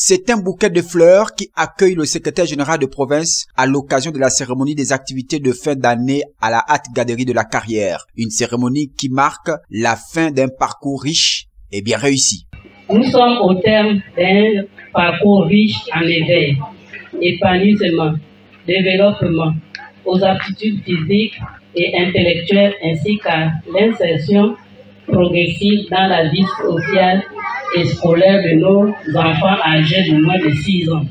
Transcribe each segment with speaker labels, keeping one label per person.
Speaker 1: C'est un bouquet de fleurs qui accueille le secrétaire général de province à l'occasion de la cérémonie des activités de fin d'année à la Haute Galerie de la Carrière. Une cérémonie qui marque la fin d'un parcours riche et bien réussi.
Speaker 2: Nous sommes au terme d'un parcours riche en éveil, épanouissement, développement, aux aptitudes physiques et intellectuelles ainsi qu'à l'insertion progressive dans la vie sociale et scolaire de nos enfants âgés de moins de 6 ans.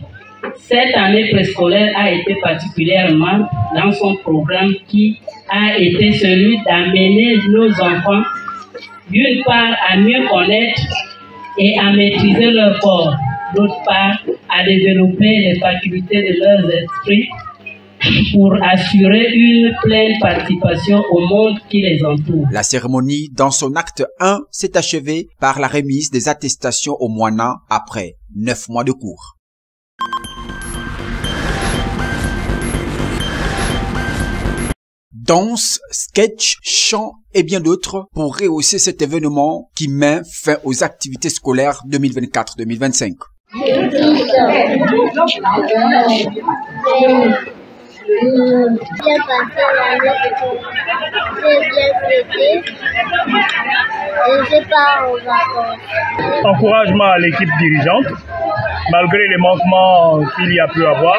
Speaker 2: Cette année préscolaire a été particulièrement dans son programme qui a été celui d'amener nos enfants d'une part à mieux connaître et à maîtriser leur corps, d'autre part à développer les facultés de leurs esprits pour assurer une pleine participation au monde qui les entoure.
Speaker 1: La cérémonie, dans son acte 1, s'est achevée par la remise des attestations aux moinants après 9 mois de cours. Danse, sketch, chant et bien d'autres pour rehausser cet événement qui met fin aux activités scolaires 2024-2025.
Speaker 3: Bien passé l'année, j'ai bien fêté et je pars en vacances.
Speaker 4: Encouragement à l'équipe dirigeante, malgré les manquements qu'il y a pu avoir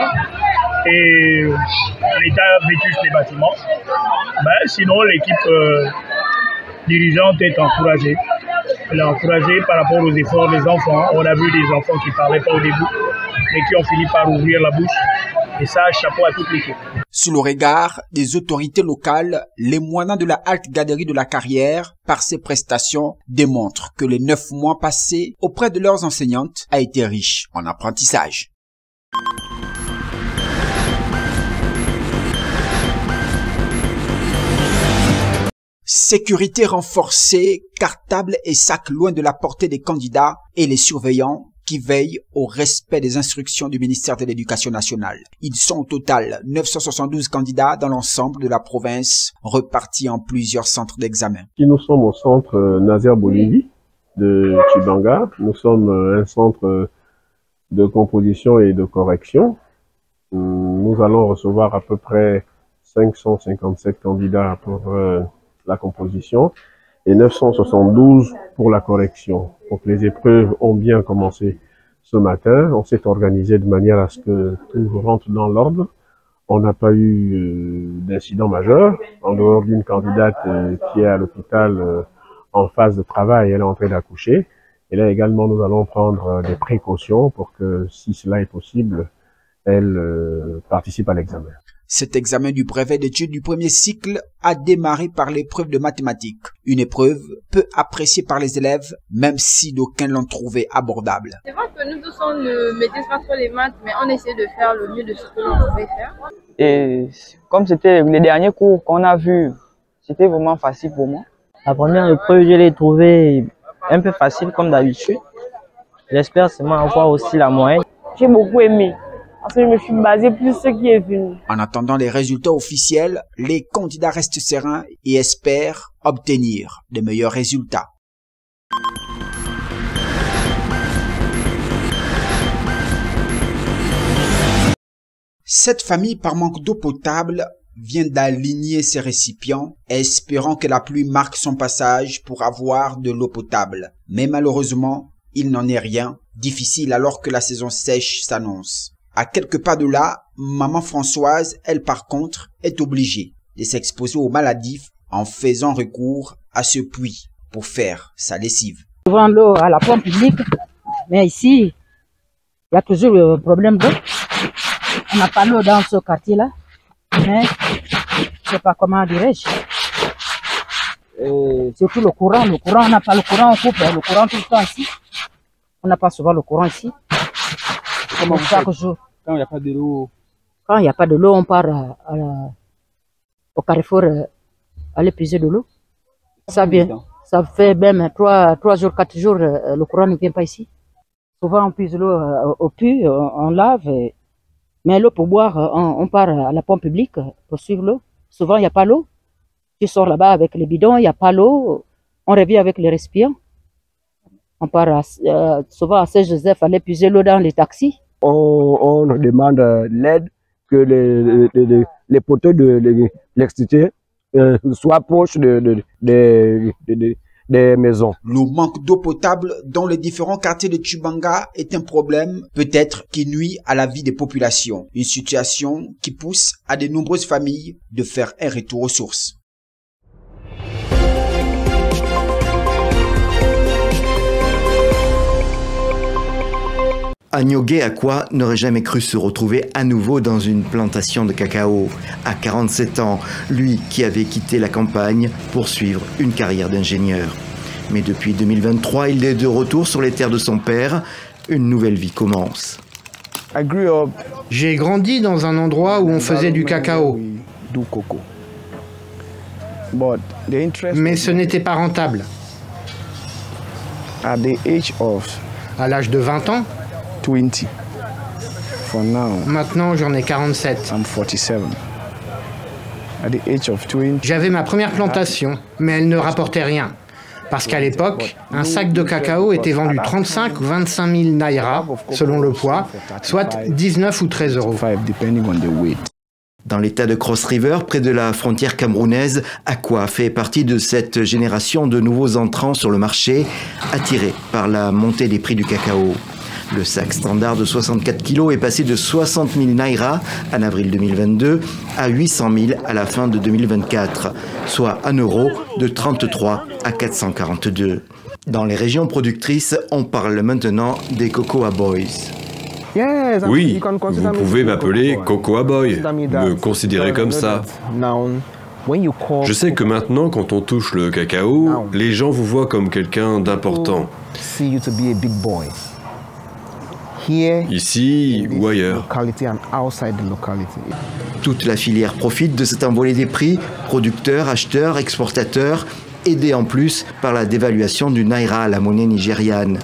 Speaker 4: et l'état vétuste des bâtiments. Mais sinon, l'équipe dirigeante est encouragée. Elle est encouragée par rapport aux efforts des enfants. On a vu des enfants qui ne parlaient pas au début, mais qui ont fini par ouvrir la bouche. Et ça, chapeau à toute l'équipe.
Speaker 1: Sous le regard des autorités locales, les moinants de la Haute Galerie de la Carrière, par ses prestations, démontrent que les 9 mois passés auprès de leurs enseignantes a été riche en apprentissage. Sécurité renforcée, cartables et sacs loin de la portée des candidats et les surveillants qui veillent au respect des instructions du ministère de l'Éducation nationale. Ils sont au total 972 candidats dans l'ensemble de la province, repartis en plusieurs centres d'examen.
Speaker 5: Nous sommes au centre Nazaire Bolivie de Chibanga. Nous sommes un centre de composition et de correction. Nous allons recevoir à peu près 557 candidats pour la composition et 972 pour la correction. Donc les épreuves ont bien commencé ce matin. On s'est organisé de manière à ce que tout rentre dans l'ordre. On n'a pas eu d'incident majeur, en dehors d'une candidate qui est à l'hôpital en phase de travail, elle est en train d'accoucher. Et là également, nous allons prendre des précautions pour que, si cela est possible, elle participe à l'examen.
Speaker 1: Cet examen du brevet d'études du premier cycle a démarré par l'épreuve de mathématiques. Une épreuve peu appréciée par les élèves, même si d'aucuns l'ont trouvée abordable.
Speaker 6: C'est vrai que nous tous, on ne maîtrise pas trop les maths, mais on essaie de faire le mieux de ce que l'on pouvait faire.
Speaker 7: Et comme c'était les derniers cours qu'on a vus, c'était vraiment facile pour moi.
Speaker 8: La première épreuve, je l'ai trouvée un peu facile comme d'habitude. J'espère seulement avoir aussi la moyenne.
Speaker 9: J'ai beaucoup aimé. Parce que je me suis basé plus sur ce qui est venu.
Speaker 1: En attendant les résultats officiels, les candidats restent sereins et espèrent obtenir de meilleurs résultats. Cette famille, par manque d'eau potable, vient d'aligner ses récipients, espérant que la pluie marque son passage pour avoir de l'eau potable. Mais malheureusement, il n'en est rien. Difficile alors que la saison sèche s'annonce. À quelques pas de là, maman Françoise, elle par contre, est obligée de s'exposer aux maladies en faisant recours à ce puits pour faire sa lessive.
Speaker 10: Souvent l'eau à la pompe publique, mais ici, il y a toujours le problème d'eau. On n'a pas l'eau dans ce quartier-là, mais je sais pas comment dirais-je. Surtout le courant, on n'a pas le courant, on coupe le courant tout le temps ici. On n'a pas souvent le courant ici. Comme chaque jour.
Speaker 7: Quand il n'y a pas de l'eau.
Speaker 10: Quand il n'y a pas de l'eau, on part au carrefour aller puiser de l'eau. Ça vient. Ça fait même 3 jours, 4 jours, le courant ne vient pas ici. Souvent on puise l'eau au puits, on lave. Mais l'eau pour boire, on part à la pompe publique pour suivre l'eau. Souvent il n'y a pas l'eau. Tu sors là-bas avec les bidons, il n'y a pas l'eau. On revient avec les récipients. On part souvent à Saint-Joseph, aller puiser l'eau dans les taxis.
Speaker 11: On demande l'aide que les poteaux de l'électricité soient proches des maisons.
Speaker 1: Le manque d'eau potable dans les différents quartiers de Tchibanga est un problème, peut-être, qui nuit à la vie des populations. Une situation qui pousse à de nombreuses familles de faire un retour aux sources.
Speaker 12: Agnogué Akwa n'aurait jamais cru se retrouver à nouveau dans une plantation de cacao. À 47 ans, lui qui avait quitté la campagne pour suivre une carrière d'ingénieur. Mais depuis 2023, il est de retour sur les terres de son père. Une nouvelle vie commence.
Speaker 13: J'ai grandi dans un endroit où on faisait du cacao. Mais ce n'était pas rentable. À l'âge de 20 ans, maintenant, j'en ai 47. J'avais ma première plantation, mais elle ne rapportait rien. Parce qu'à l'époque, un sac de cacao était vendu 35 ou 25 000 naira, selon le poids, soit 19 ou 13 euros.
Speaker 12: Dans l'état de Cross River, près de la frontière camerounaise, Akwa fait partie de cette génération de nouveaux entrants sur le marché, attirés par la montée des prix du cacao. Le sac standard de 64 kg est passé de 60 000 naira en avril 2022 à 800 000 à la fin de 2024, soit un euro de 33 à 442. Dans les régions productrices, on parle maintenant des Cocoa Boys.
Speaker 14: Oui, vous pouvez m'appeler Cocoa Boy, me considérer comme ça. Je sais que maintenant, quand on touche le cacao, les gens vous voient comme quelqu'un d'important. Ici ou ailleurs.
Speaker 12: Toute la filière profite de cette envolée des prix, producteurs, acheteurs, exportateurs, aidés en plus par la dévaluation du naira, la monnaie nigériane.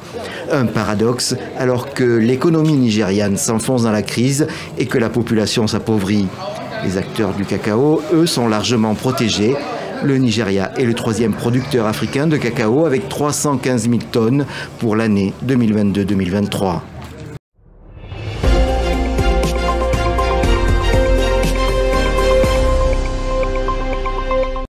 Speaker 12: Un paradoxe alors que l'économie nigériane s'enfonce dans la crise et que la population s'appauvrit. Les acteurs du cacao, eux, sont largement protégés. Le Nigeria est le troisième producteur africain de cacao avec 315 000 tonnes pour l'année 2022-2023.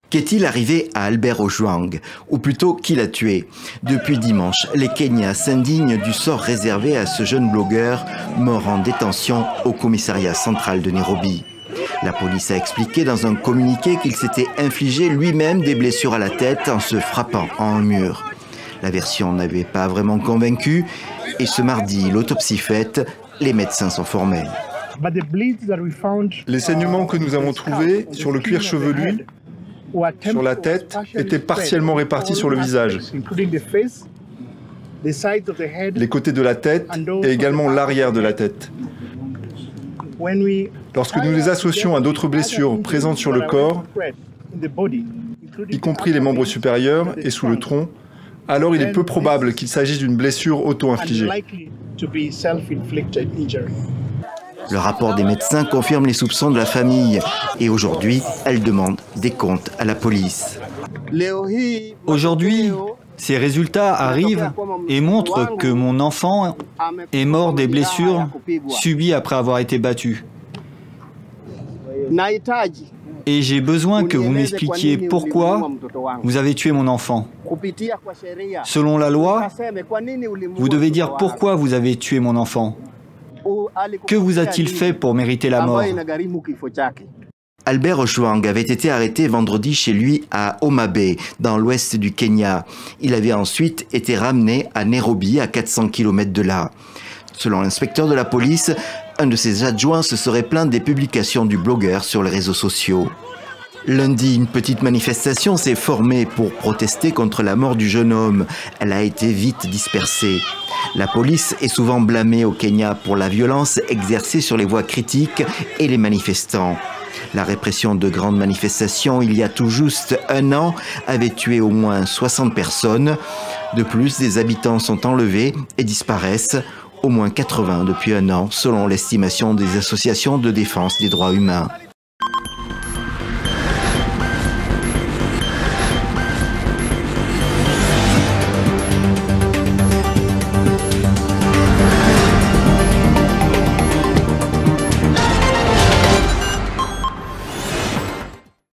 Speaker 12: Qu'est-il arrivé à Albert Ojwang, ou plutôt qui l'a tué? Depuis dimanche, les Kenyans s'indignent du sort réservé à ce jeune blogueur mort en détention au commissariat central de Nairobi. La police a expliqué dans un communiqué qu'il s'était infligé lui-même des blessures à la tête en se frappant en un mur. La version n'avait pas vraiment convaincu et ce mardi, l'autopsie faite, les médecins sont formels.
Speaker 15: Les saignements que nous avons trouvés sur le cuir chevelu, sur la tête, étaient partiellement répartis sur le visage, les côtés de la tête et également l'arrière de la tête. Lorsque nous les associons à d'autres blessures présentes sur le corps, y compris les membres supérieurs et sous le tronc, alors il est peu probable qu'il s'agisse d'une blessure auto-infligée.
Speaker 12: Le rapport des médecins confirme les soupçons de la famille et aujourd'hui, elle demande des comptes à la police.
Speaker 16: Aujourd'hui, ces résultats arrivent et montrent que mon enfant est mort des blessures subies après avoir été battu. Et j'ai besoin que vous m'expliquiez pourquoi vous avez tué mon enfant. Selon la loi, vous devez dire pourquoi vous avez tué mon enfant. Que vous a-t-il fait pour mériter la mort?
Speaker 12: Albert Ojwang avait été arrêté vendredi chez lui à Homa Bay, dans l'ouest du Kenya. Il avait ensuite été ramené à Nairobi, à 400 km de là. Selon l'inspecteur de la police, un de ses adjoints se serait plaint des publications du blogueur sur les réseaux sociaux. Lundi, une petite manifestation s'est formée pour protester contre la mort du jeune homme. Elle a été vite dispersée. La police est souvent blâmée au Kenya pour la violence exercée sur les voix critiques et les manifestants. La répression de grandes manifestations, il y a tout juste un an, avait tué au moins 60 personnes. De plus, des habitants sont enlevés et disparaissent, au moins 80 depuis un an, selon l'estimation des associations de défense des droits humains.